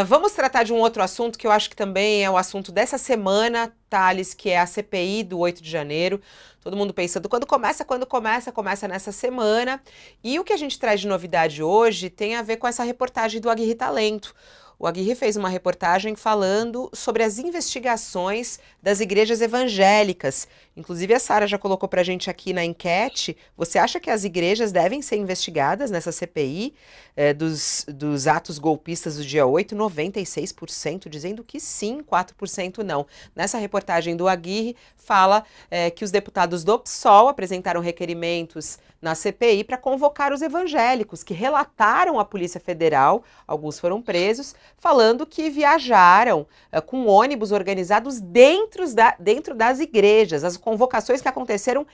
Vamos tratar de um outro assunto que eu acho que também é o assunto dessa semana, Thales, que é a CPI do 8 de janeiro. Todo mundo pensando quando começa nessa semana. E o que a gente traz de novidade hoje tem a ver com essa reportagem do Aguirre Talento. O Aguirre fez uma reportagem falando sobre as investigações das igrejas evangélicas. Inclusive, a Sara já colocou para a gente aqui na enquete. Você acha que as igrejas devem ser investigadas nessa CPI? Dos atos golpistas do dia 8, 96% dizendo que sim, 4% não. Nessa reportagem do Aguirre, fala que os deputados do PSOL apresentaram requerimentos na CPI para convocar os evangélicos, que relataram à Polícia Federal, alguns foram presos, falando que viajaram com ônibus organizados dentro das igrejas, as convocações que aconteceram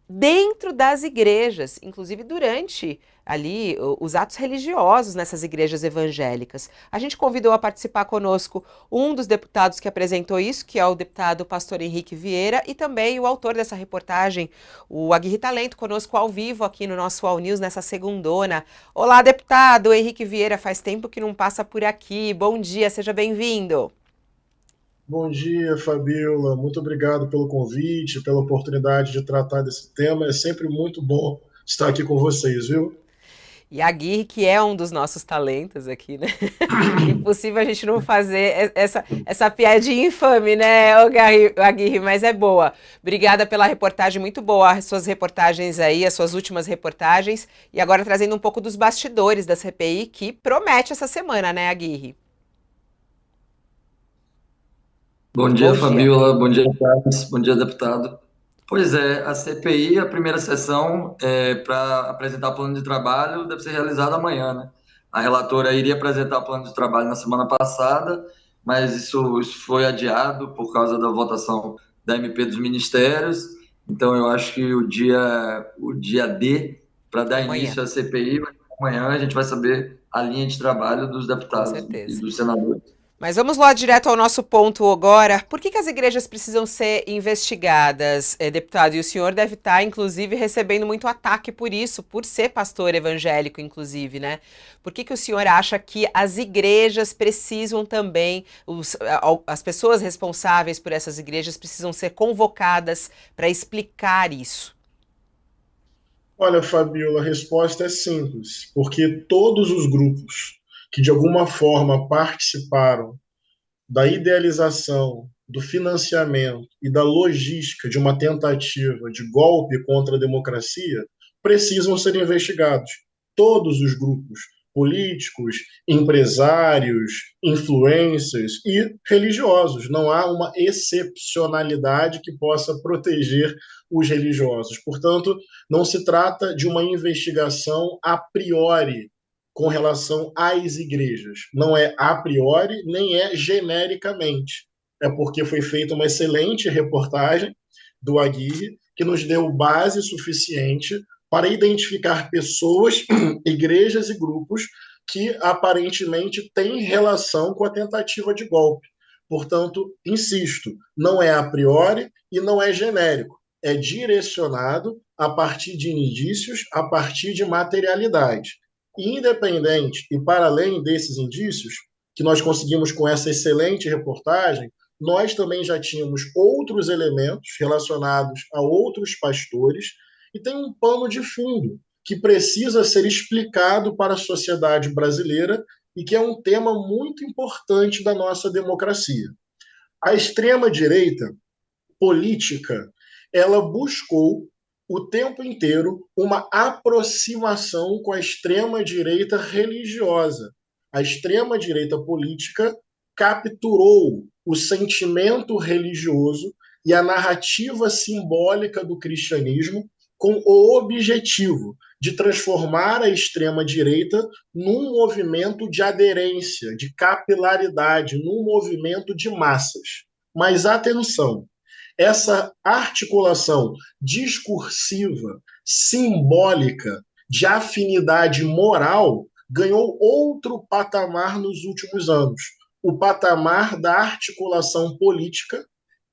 dentro das igrejas, inclusive durante ali os atos religiosos nessas igrejas evangélicas. A gente convidou a participar conosco um dos deputados que apresentou isso, que é o deputado pastor Henrique Vieira, e também o autor dessa reportagem, o Aguirre Talento, conosco ao vivo aqui no nosso All News nessa segundona. Olá, deputado Henrique Vieira, faz tempo que não passa por aqui. Bom dia, seja bem-vindo. Bom dia, Fabiola. Muito obrigado pelo convite, pela oportunidade de tratar desse tema. É sempre muito bom estar aqui com vocês, viu? E a Aguirre, que é um dos nossos talentos aqui, né? Impossível a gente não fazer essa piadinha infame, né, Aguirre, mas é boa. Obrigada pela reportagem, muito boa, as suas reportagens aí, as suas últimas reportagens. E agora trazendo um pouco dos bastidores da CPI, que promete essa semana, né, Aguirre? Bom dia, Bom dia. Fabiola. Bom dia, Carlos. Bom dia, deputado. Pois é, a CPI, a primeira sessão para apresentar o plano de trabalho, deve ser realizada amanhã, né? A relatora iria apresentar o plano de trabalho na semana passada, mas isso foi adiado por causa da votação da MP dos ministérios. Então, eu acho que o dia D para dar Amanhã, início à CPI, amanhã a gente vai saber a linha de trabalho dos com deputados e certeza. dos senadores. Mas vamos lá direto ao nosso ponto agora. Por que as igrejas precisam ser investigadas, deputado? E o senhor deve estar, inclusive, recebendo muito ataque por isso, por ser pastor evangélico, inclusive, né? Por que o senhor acha que as igrejas precisam também, as pessoas responsáveis por essas igrejas precisam ser convocadas para explicar isso? Olha, Fabiola, a resposta é simples, porque todos os grupos que de alguma forma participaram da idealização, do financiamento e da logística de uma tentativa de golpe contra a democracia precisam ser investigados. Todos os grupos políticos, empresários, influencers e religiosos. Não há uma excepcionalidade que possa proteger os religiosos. Portanto, não se trata de uma investigação a priori com relação às igrejas. Não é a priori, nem é genericamente. É porque foi feita uma excelente reportagem do Aguirre, que nos deu base suficiente para identificar pessoas, igrejas e grupos que aparentemente têm relação com a tentativa de golpe. Portanto, insisto, não é a priori e não é genérico. É direcionado a partir de indícios, a partir de materialidade. Independente e para além desses indícios, que nós conseguimos com essa excelente reportagem, nós também já tínhamos outros elementos relacionados a outros pastores e tem um pano de fundo que precisa ser explicado para a sociedade brasileira e que é um tema muito importante da nossa democracia. A extrema-direita política, ela buscou o tempo inteiro uma aproximação com a extrema-direita religiosa. A extrema-direita política capturou o sentimento religioso e a narrativa simbólica do cristianismo com o objetivo de transformar a extrema-direita num movimento de aderência, de capilaridade, num movimento de massas. Mas atenção, essa articulação discursiva, simbólica, de afinidade moral, ganhou outro patamar nos últimos anos. O patamar da articulação política,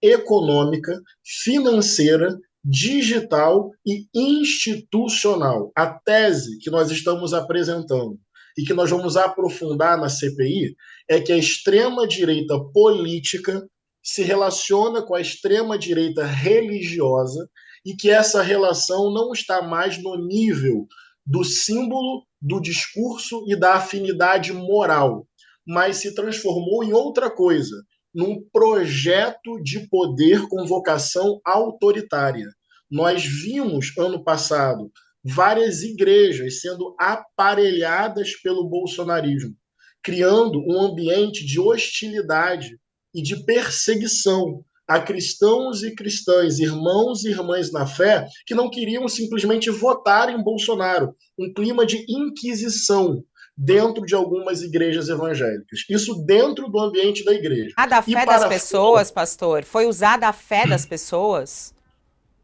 econômica, financeira, digital e institucional. A tese que nós estamos apresentando e que nós vamos aprofundar na CPI é que a extrema-direita política se relaciona com a extrema-direita religiosa e que essa relação não está mais no nível do símbolo, do discurso e da afinidade moral, mas se transformou em outra coisa, num projeto de poder com vocação autoritária. Nós vimos, ano passado, várias igrejas sendo aparelhadas pelo bolsonarismo, criando um ambiente de hostilidade e de perseguição a cristãos e cristãs, irmãos e irmãs na fé, que não queriam simplesmente votar em Bolsonaro. Um clima de inquisição dentro de algumas igrejas evangélicas. Isso dentro do ambiente da igreja. A fé das pessoas, pastor? Foi usada a fé das pessoas?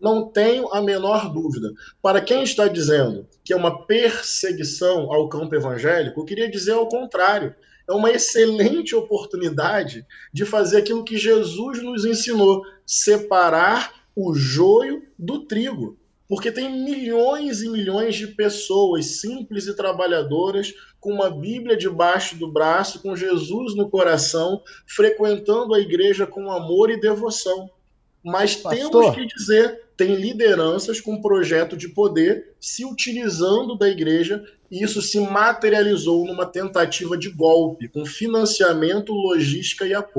Não tenho a menor dúvida. Para quem está dizendo que é uma perseguição ao campo evangélico, eu queria dizer ao contrário. É uma excelente oportunidade de fazer aquilo que Jesus nos ensinou: separar o joio do trigo. Porque tem milhões e milhões de pessoas simples e trabalhadoras com uma Bíblia debaixo do braço, com Jesus no coração, frequentando a igreja com amor e devoção. Mas temos que dizer, tem lideranças com projeto de poder se utilizando da igreja, e isso se materializou numa tentativa de golpe, com financiamento, logística e apoio.